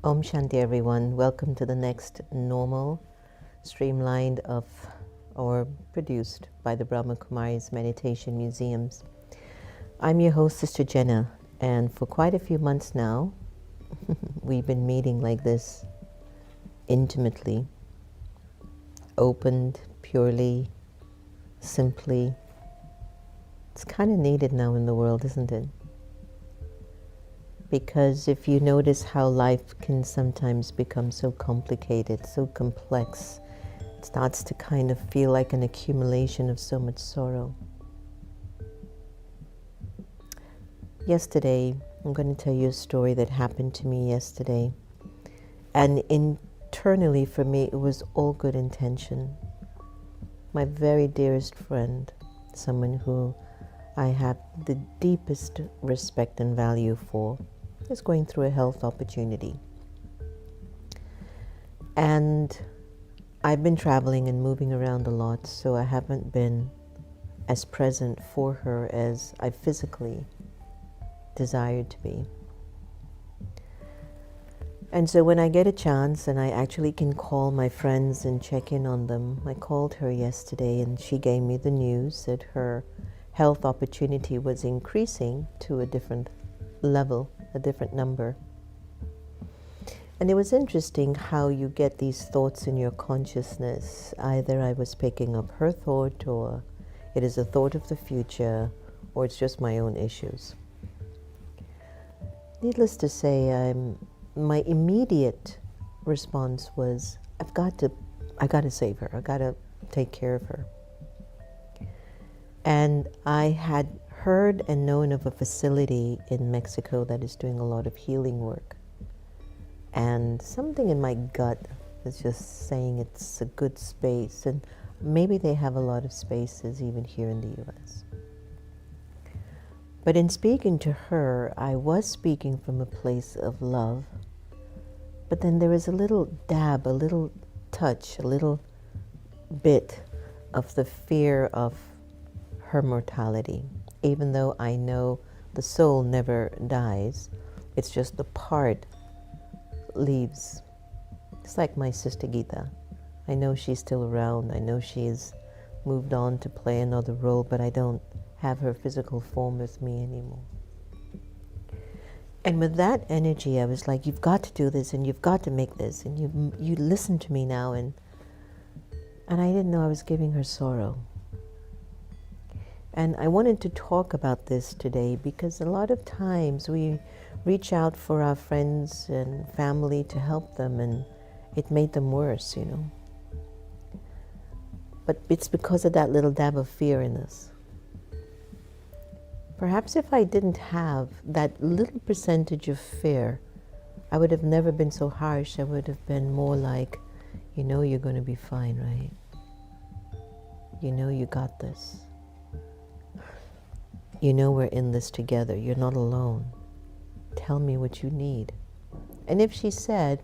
Om Shanti everyone. Welcome to the next normal, streamlined of or produced by the Brahma Kumaris Meditation Museums. I'm your host, Sister Jenna, and for quite a few months now, we've been meeting like this, intimately, opened, purely, simply. It's kind of needed now in the world, isn't it? Because if you notice how life can sometimes become so complicated, so complex, it starts to kind of feel like an accumulation of so much sorrow. Yesterday, I'm going to tell you a story that happened to me yesterday. And internally for me, it was all good intention. My very dearest friend, someone who I have the deepest respect and value for, is going through a health opportunity. And I've been traveling and moving around a lot, so I haven't been as present for her as I physically desired to be. And so when I get a chance and I actually can call my friends and check in on them, I called her yesterday and she gave me the news that her health opportunity was increasing to a different level, a different number. And it was interesting how you get these thoughts in your consciousness. Either I was picking up her thought, or it is a thought of the future, or it's just my own issues. Needless to say, my immediate response was, I got to save her. I got to take care of her. And I had heard and known of a facility in Mexico that is doing a lot of healing work. And something in my gut is just saying it's a good space, and maybe they have a lot of spaces even here in the US. But in speaking to her, I was speaking from a place of love, but then there is a little dab, a little touch, a little bit of the fear of her mortality. Even though I know the soul never dies, it's just the part leaves. It's like my sister Gita. I know she's still around. I know she's moved on to play another role, but I don't have her physical form with me anymore. And with that energy, I was like, you've got to do this, and you've got to make this, and you listen to me now. And I didn't know I was giving her sorrow. And I wanted to talk about this today because a lot of times we reach out for our friends and family to help them, and it made them worse, But it's because of that little dab of fear in us. Perhaps if I didn't have that little percentage of fear, I would have never been so harsh. I would have been more like, you're going to be fine, right? You got this. We're in this together. You're not alone. Tell me what you need. And if she said,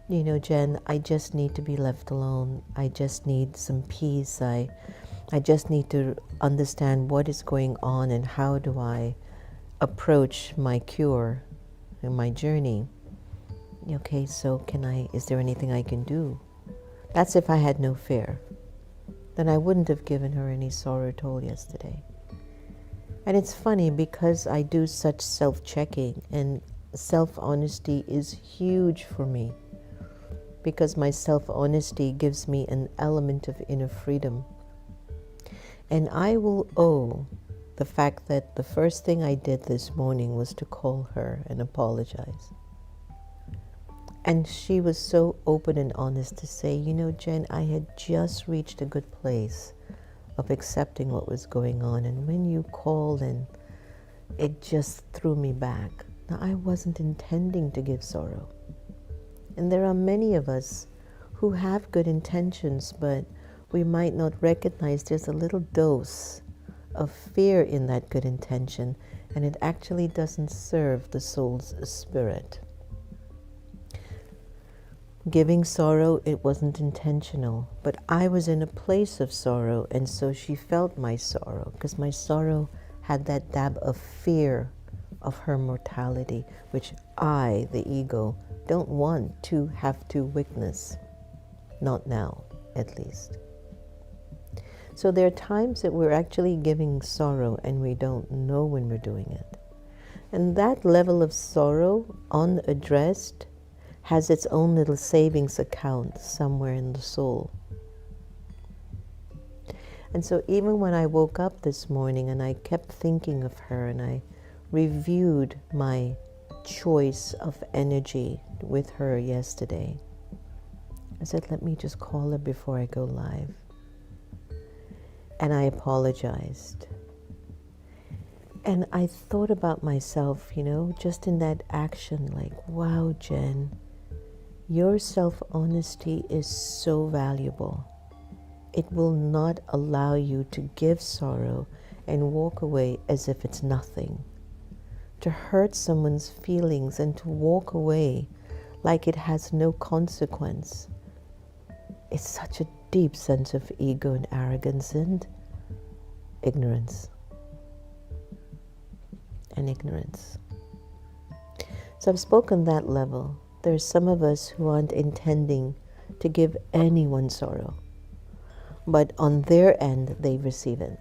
Jen, I just need to be left alone. I just need some peace. I just need to understand what is going on and how do I approach my cure and my journey. Okay, so is there anything I can do? That's if I had no fear. Then I wouldn't have given her any sorrow at all yesterday. And it's funny because I do such self-checking, and self-honesty is huge for me because my self-honesty gives me an element of inner freedom. And I will owe the fact that the first thing I did this morning was to call her and apologize. And she was so open and honest to say, Jen, I had just reached a good place of accepting what was going on. And when you called, and it just threw me back. Now, I wasn't intending to give sorrow. And there are many of us who have good intentions, but we might not recognize there's a little dose of fear in that good intention, and it actually doesn't serve the soul's spirit. Giving sorrow, it wasn't intentional, but I was in a place of sorrow, and so she felt my sorrow, because my sorrow had that dab of fear of her mortality, which I, the ego, don't want to have to witness. Not now, at least. So there are times that we're actually giving sorrow and we don't know when we're doing it. And that level of sorrow, unaddressed, has its own little savings account somewhere in the soul. And so even when I woke up this morning and I kept thinking of her and I reviewed my choice of energy with her yesterday, I said, let me just call her before I go live. And I apologized. And I thought about myself, just in that action, like, wow, Jen, your self-honesty is so valuable. It will not allow you to give sorrow and walk away as if it's nothing. To hurt someone's feelings and to walk away like it has no consequence. It's such a deep sense of ego and arrogance and ignorance. And ignorance. So I've spoken that level. There's some of us who aren't intending to give anyone sorrow, but on their end they receive it.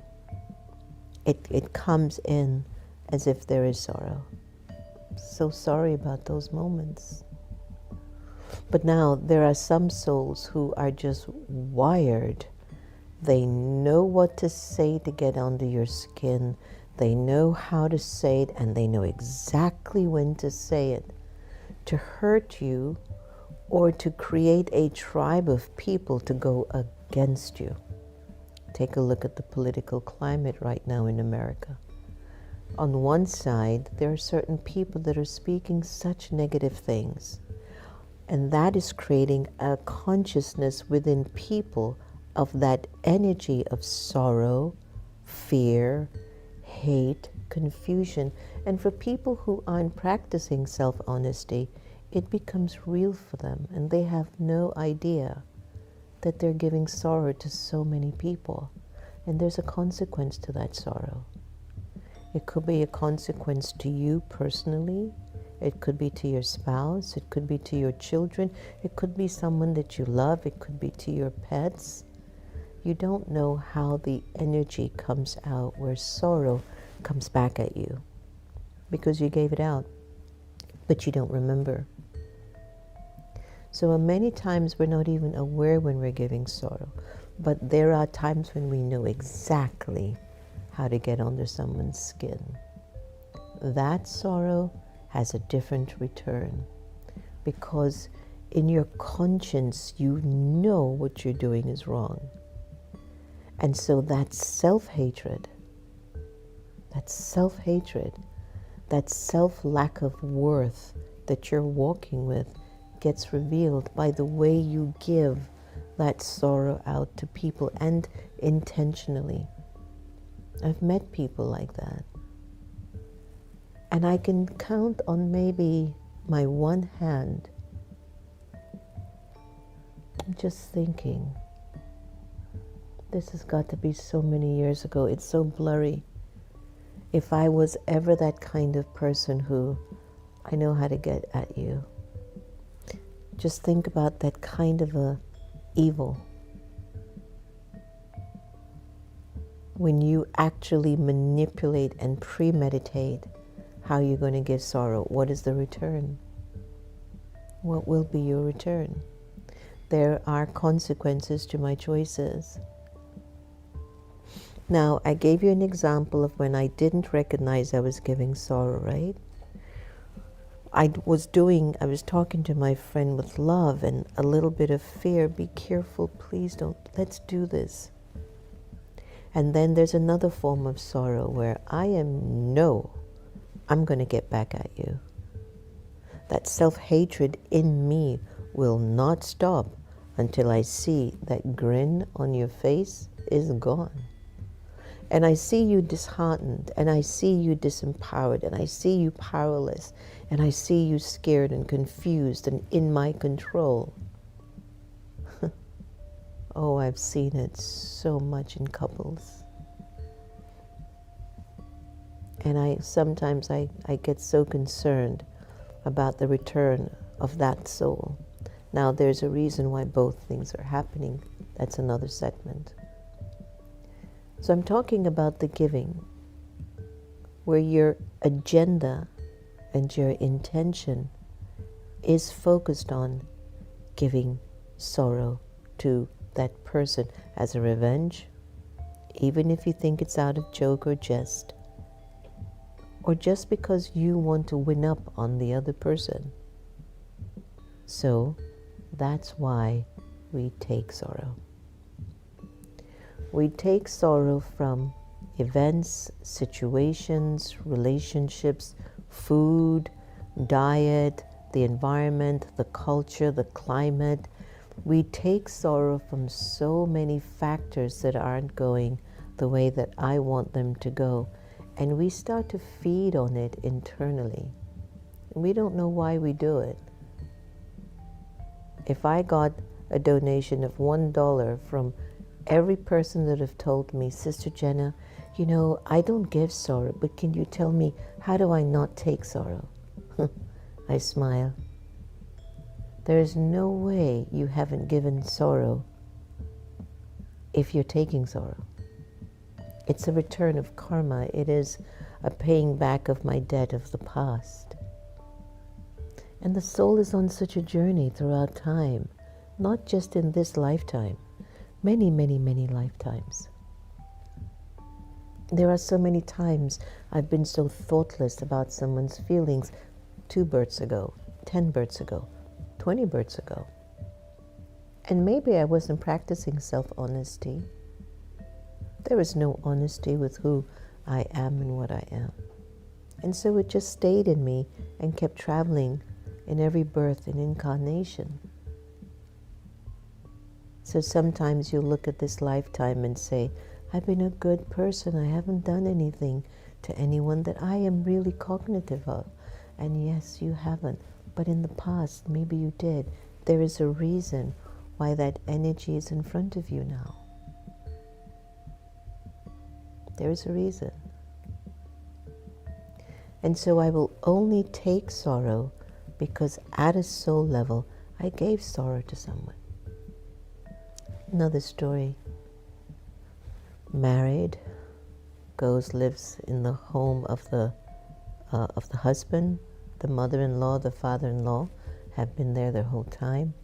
It comes in as if there is sorrow. So sorry about those moments. But now there are some souls who are just wired. They know what to say to get under your skin. They know how to say it, and they know exactly when to say it, to hurt you or to create a tribe of people to go against you. Take a look at the political climate right now in America. On one side, there are certain people that are speaking such negative things, and that is creating a consciousness within people of that energy of sorrow, fear, hate, confusion. And for people who aren't practicing self-honesty, it becomes real for them, and they have no idea that they're giving sorrow to so many people. And there's a consequence to that sorrow. It could be a consequence to you personally. It could be to your spouse. It could be to your children. It could be someone that you love. It could be to your pets. You don't know how the energy comes out, where sorrow comes back at you because you gave it out, but you don't remember. So many times we're not even aware when we're giving sorrow, but there are times when we know exactly how to get under someone's skin. That sorrow has a different return because in your conscience you know what you're doing is wrong. And so that self-hatred, that self-lack of worth that you're walking with gets revealed by the way you give that sorrow out to people, and intentionally. I've met people like that. And I can count on maybe my one hand. I'm just thinking, this has got to be so many years ago. It's so blurry. If I was ever that kind of person who, I know how to get at you. Just think about that kind of a evil. When you actually manipulate and premeditate how you're going to give sorrow, what is the return? What will be your return? There are consequences to my choices. Now, I gave you an example of when I didn't recognize I was giving sorrow, right? I was talking to my friend with love and a little bit of fear. Be careful, please don't, let's do this. And then there's another form of sorrow where I'm going to get back at you. That self-hatred in me will not stop until I see that grin on your face is gone. And I see you disheartened, and I see you disempowered, and I see you powerless, and I see you scared and confused and in my control. Oh, I've seen it so much in couples. And sometimes I get so concerned about the return of that soul. Now, there's a reason why both things are happening. That's another segment. So I'm talking about the giving, where your agenda and your intention is focused on giving sorrow to that person as a revenge, even if you think it's out of joke or jest, or just because you want to win up on the other person. So that's why we take sorrow. We take sorrow from events, situations, relationships, food, diet, the environment, the culture, the climate. We take sorrow from so many factors that aren't going the way that I want them to go. And we start to feed on it internally. And we don't know why we do it. If I got a donation of $1 from every person that have told me, Sister Jenna, you know, I don't give sorrow, but can you tell me, how do I not take sorrow? I smile. There is no way you haven't given sorrow if you're taking sorrow. It's a return of karma. It is a paying back of my debt of the past. And the soul is on such a journey throughout time, not just in this lifetime, many, many, many lifetimes. There are so many times I've been so thoughtless about someone's feelings 2 births ago, 10 births ago, 20 births ago. And maybe I wasn't practicing self-honesty. There is no honesty with who I am and what I am. And so it just stayed in me and kept traveling in every birth and incarnation. So sometimes you look at this lifetime and say, I've been a good person. I haven't done anything to anyone that I am really cognitive of. And yes, you haven't. But in the past, maybe you did. There is a reason why that energy is in front of you now. There is a reason. And so I will only take sorrow because at a soul level, I gave sorrow to someone. Another story. Married, lives in the home of the husband. The mother-in-law, the father-in-law have been there their whole time.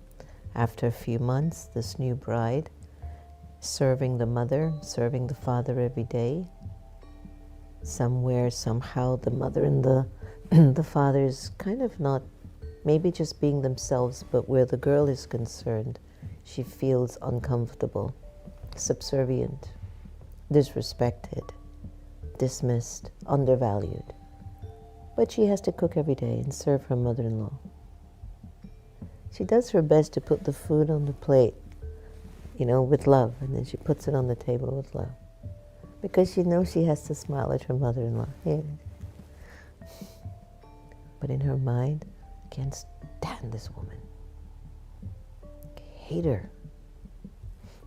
After a few months, this new bride, serving the mother, serving the father every day. Somewhere, somehow, the mother and the father is kind of not, maybe just being themselves, but where the girl is concerned, she feels uncomfortable, subservient, disrespected, dismissed, undervalued. But she has to cook every day and serve her mother-in-law. She does her best to put the food on the plate, with love, and then she puts it on the table with love. Because she knows she has to smile at her mother-in-law. Here it is. But in her mind, I can't stand this woman. I hate her.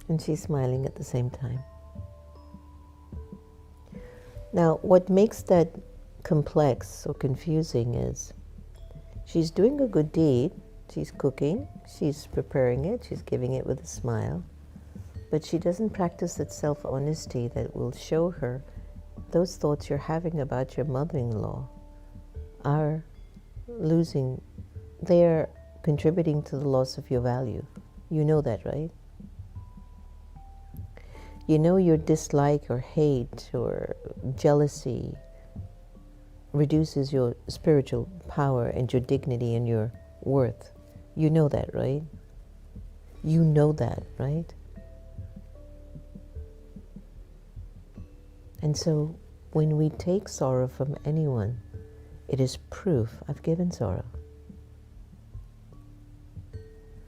And she's smiling at the same time. Now, what makes that complex or confusing is she's doing a good deed. She's cooking, she's preparing it, she's giving it with a smile. But she doesn't practice that self-honesty that will show her those thoughts you're having about your mother-in-law are they're contributing to the loss of your value. You know that, right? You know your dislike or hate or jealousy reduces your spiritual power and your dignity and your worth. You know that, right? You know that, right? And so when we take sorrow from anyone, it is proof I've given sorrow.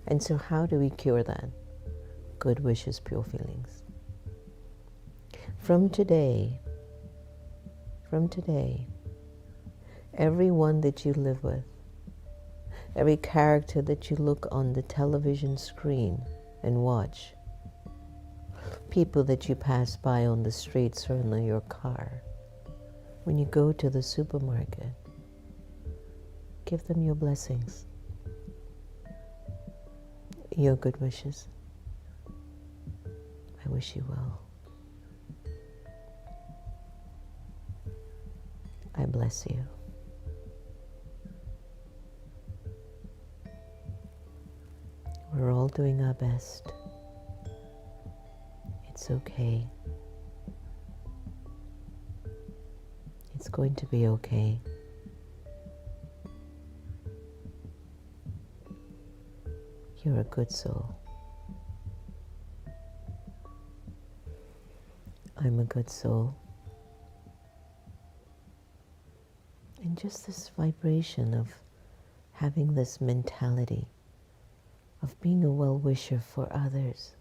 And so how do we cure that? Good wishes, pure feelings. From today, everyone that you live with, every character that you look on the television screen and watch, people that you pass by on the streets or in your car, When you go to the supermarket, give them your blessings, your good wishes. I wish you well. I bless you. We're all doing our best. It's okay. It's going to be okay. You're a good soul. I'm a good soul. And just this vibration of having this mentality of being a well-wisher for others.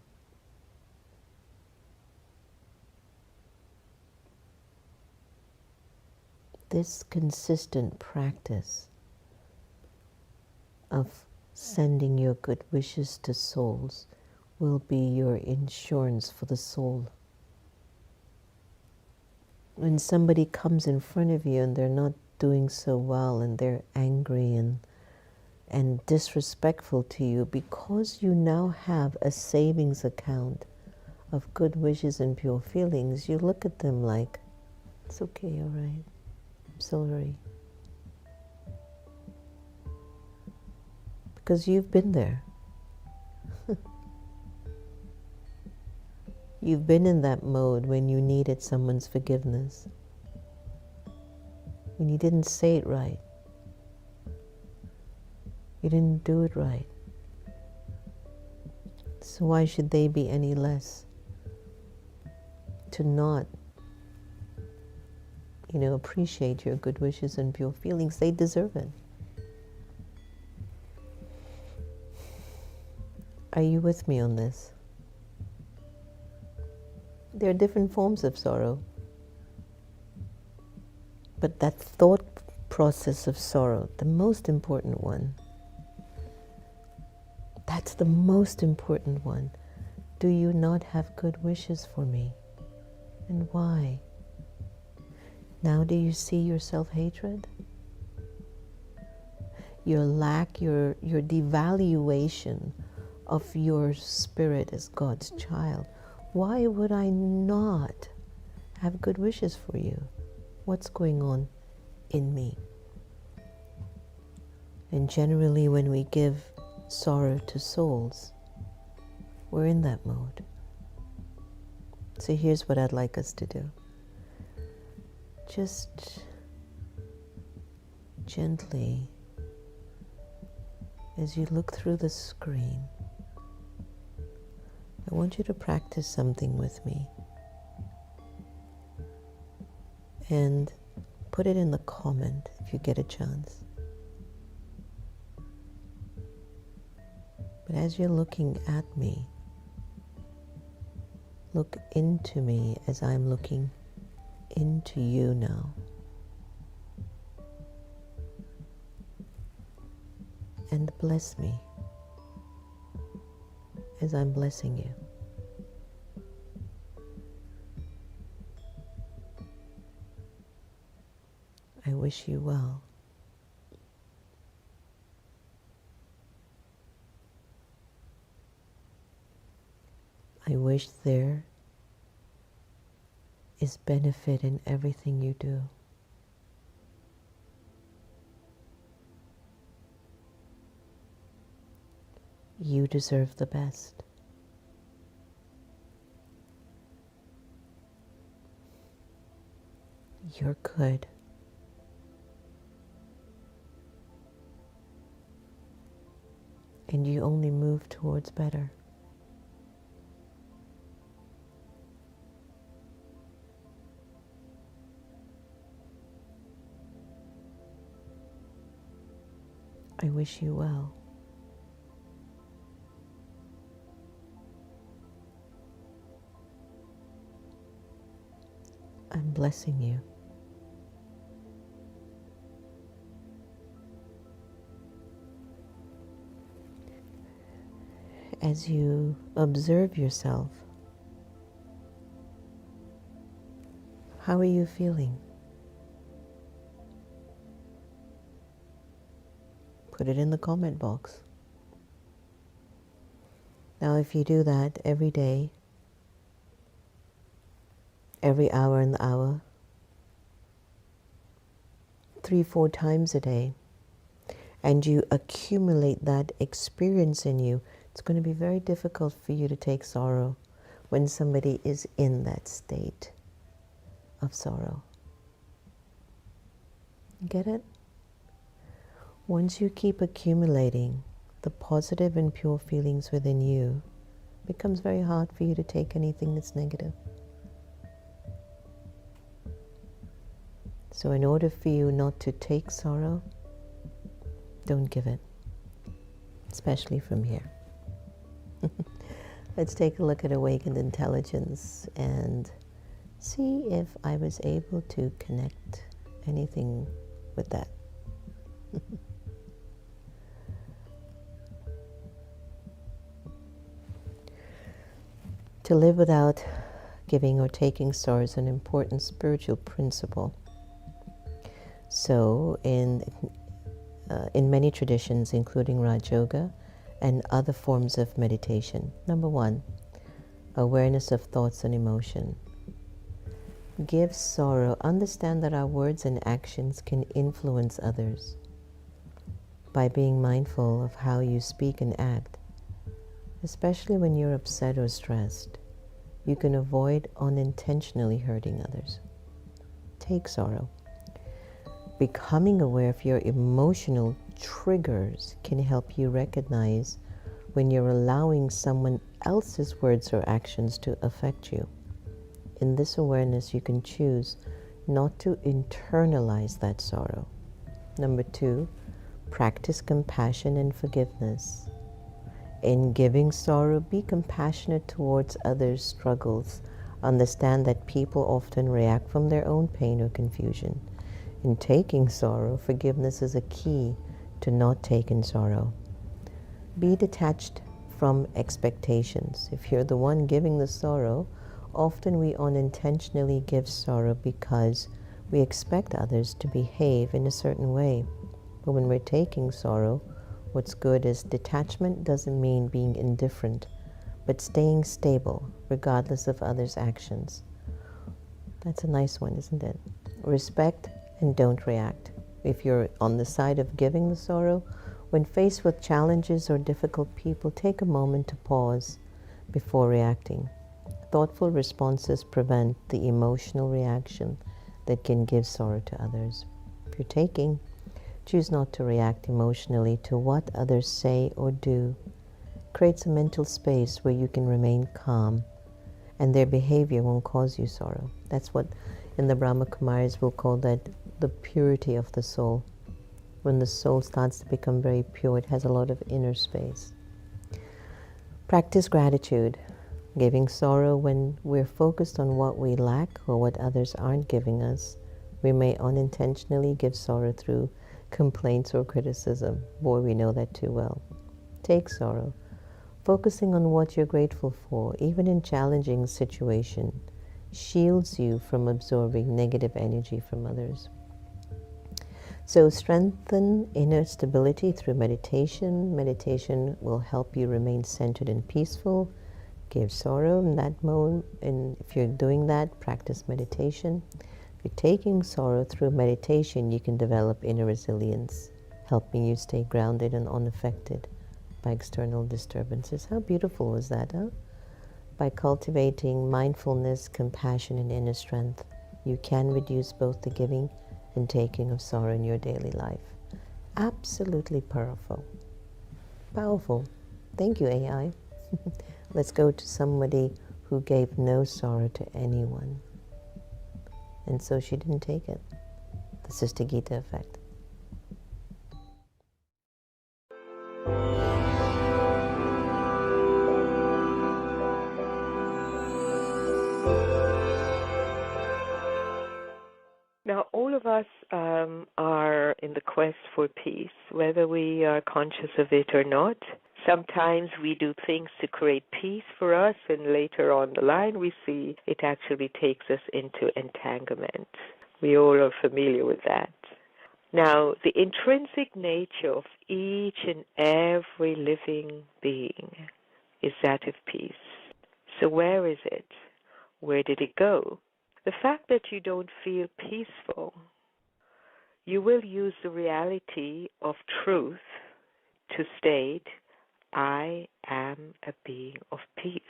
This consistent practice of sending your good wishes to souls will be your insurance for the soul. When somebody comes in front of you and they're not doing so well and they're angry and disrespectful to you, because you now have a savings account of good wishes and pure feelings, you look at them like, it's okay, all right, I'm sorry. Because you've been there. You've been in that mode when you needed someone's forgiveness, when you didn't say it right, you didn't do it right. So why should they be any less to not, appreciate your good wishes and pure feelings? They deserve it. Are you with me on this? There are different forms of sorrow. But that thought process of sorrow, the most important one, that's the most important one. Do you not have good wishes for me? And why? Now do you see your self-hatred? Your lack, your devaluation of your spirit as God's child. Why would I not have good wishes for you? What's going on in me? And generally when we give sorrow to souls, we're in that mode. So here's what I'd like us to do. Just gently, as you look through the screen, I want you to practice something with me. And put it in the comment if you get a chance. But as you're looking at me, look into me as I'm looking into you now. And bless me as I'm blessing you. I wish you well. I wish there is benefit in everything you do. You deserve the best. You're good. And you only move towards better. I wish you well. I'm blessing you. As you observe yourself, how are you feeling? Put it in the comment box. Now, if you do that every day, every hour in the hour, 3-4 times a day, and you accumulate that experience in you, it's going to be very difficult for you to take sorrow when somebody is in that state of sorrow. Get it? Once you keep accumulating the positive and pure feelings within you, it becomes very hard for you to take anything that's negative. So in order for you not to take sorrow, don't give it, especially from here. Let's take a look at awakened intelligence and see if I was able to connect anything with that. To live without giving or taking sorrow is an important spiritual principle. So in many traditions, including Raj Yoga and other forms of meditation, number 1, awareness of thoughts and emotion. Give sorrow. Understand that our words and actions can influence others. By being mindful of how you speak and act, especially when you're upset or stressed, you can avoid unintentionally hurting others. Take sorrow. Becoming aware of your emotional triggers can help you recognize when you're allowing someone else's words or actions to affect you. In this awareness, you can choose not to internalize that sorrow. Number 2, practice compassion and forgiveness. In giving sorrow, be compassionate towards others' struggles. Understand that people often react from their own pain or confusion. In taking sorrow, forgiveness is a key to not taking sorrow. Be detached from expectations. If you're the one giving the sorrow, often we unintentionally give sorrow because we expect others to behave in a certain way. But when we're taking sorrow, what's good is detachment doesn't mean being indifferent, but staying stable regardless of others' actions. That's a nice one, isn't it? Respect and don't react. If you're on the side of giving the sorrow, when faced with challenges or difficult people, take a moment to pause before reacting. Thoughtful responses prevent the emotional reaction that can give sorrow to others. If you're taking, choose not to react emotionally to what others say or do. Creates a mental space where you can remain calm and their behavior won't cause you sorrow. That's what in the Brahma Kumaris we'll call that the purity of the soul. When the soul starts to become very pure, it has a lot of inner space. Practice gratitude. Giving sorrow when we're focused on what we lack or what others aren't giving us. We may unintentionally give sorrow through complaints or criticism. Boy, we know that too well. Take sorrow. Focusing on what you're grateful for, even in challenging situations, shields you from absorbing negative energy from others. So strengthen inner stability through meditation. Meditation will help you remain centered and peaceful. Give sorrow in that moment, and if you're doing that, practice meditation. If you're taking sorrow through meditation, you can develop inner resilience, helping you stay grounded and unaffected by external disturbances. How beautiful was that, huh? By cultivating mindfulness, compassion, and inner strength, you can reduce both the giving and taking of sorrow in your daily life. Absolutely powerful. Powerful. Thank you, AI. Let's go to somebody who gave no sorrow to anyone. And so she didn't take it. The Sister Gita effect. Now, all of us are in the quest for peace, whether we are conscious of it or not. Sometimes we do things to create peace for us, and later on the line we see it actually takes us into entanglement. We all are familiar with that. Now, the intrinsic nature of each and every living being is that of peace. So where is it? Where did it go? The fact that you don't feel peaceful, you will use the reality of truth to state, I am a being of peace.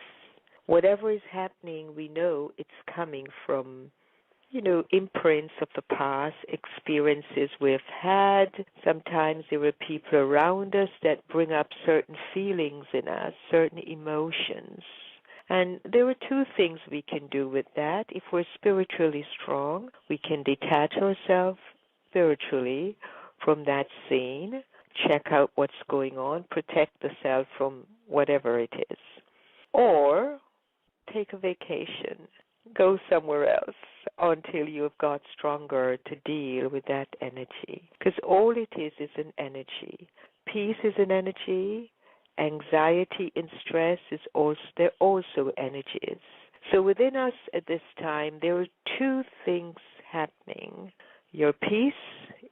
Whatever is happening, we know it's coming from, imprints of the past, experiences we've had. Sometimes there are people around us that bring up certain feelings in us, certain emotions. And there are two things we can do with that. If we're spiritually strong, we can detach ourselves spiritually from that scene, check out what's going on, protect the self from whatever it is. Or take a vacation, go somewhere else until you've got stronger to deal with that energy. Because all it is an energy. Peace is an energy. Anxiety and stress they're also energies. So within us at this time, there are two things happening. Your peace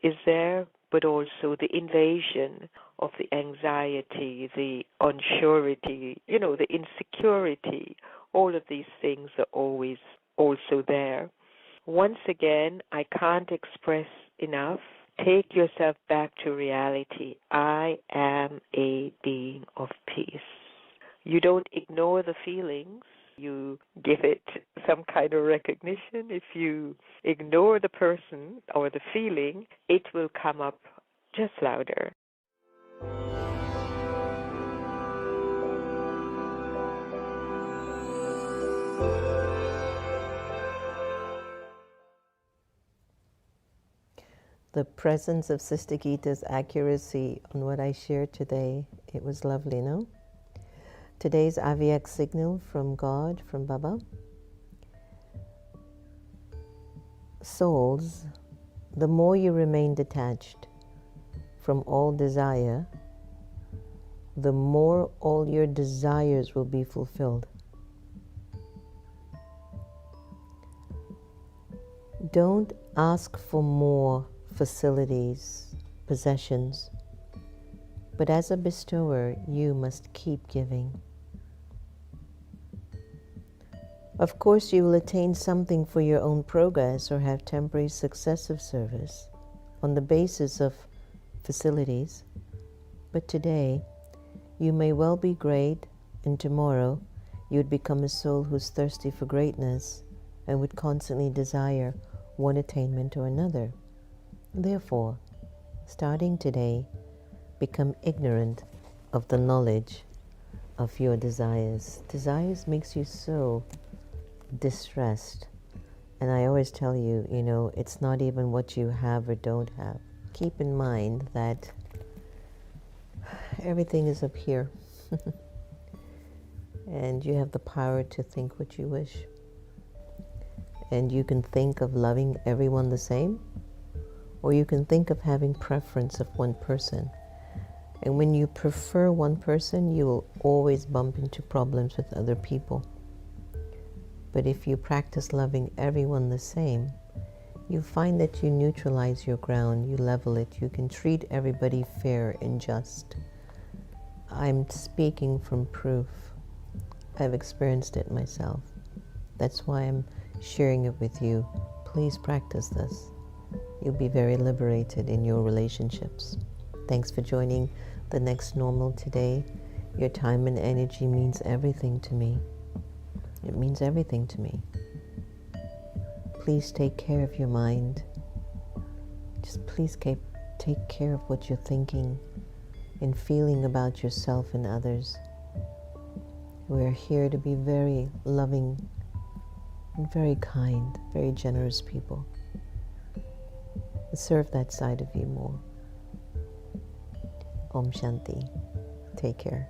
is there, but also the invasion of the anxiety, the unsurety, the insecurity. All of these things are always also there. Once again, I can't express enough. Take yourself back to reality. I am a being of peace. You don't ignore the feelings. You give it some kind of recognition. If you ignore the person or the feeling, it will come up just louder. The presence of Sister Gita's accuracy on what I shared today, it was lovely, no? Today's AVX signal from God, from Baba. Souls, the more you remain detached from all desire, the more all your desires will be fulfilled. Don't ask for more facilities, possessions, but as a bestower, you must keep giving. Of course, you will attain something for your own progress or have temporary success of service on the basis of facilities, but today you may well be great, and tomorrow you would become a soul who's thirsty for greatness and would constantly desire one attainment or another. Therefore, starting today, become ignorant of the knowledge of your desires. Desires makes you so distressed. And I always tell you, it's not even what you have or don't have. Keep in mind that everything is up here. And you have the power to think what you wish. And you can think of loving everyone the same, or you can think of having preference of one person. And when you prefer one person, you will always bump into problems with other people. But if you practice loving everyone the same, you find that you neutralize your ground, you level it, you can treat everybody fair and just. I'm speaking from proof. I've experienced it myself. That's why I'm sharing it with you. Please practice this. You'll be very liberated in your relationships. Thanks for joining the Next Normal today. Your time and energy means everything to me. It means everything to me. Please take care of your mind. Just please take care of what you're thinking and feeling about yourself and others. We're here to be very loving and very kind, very generous people. Serve that side of you more. Om Shanti. Take care.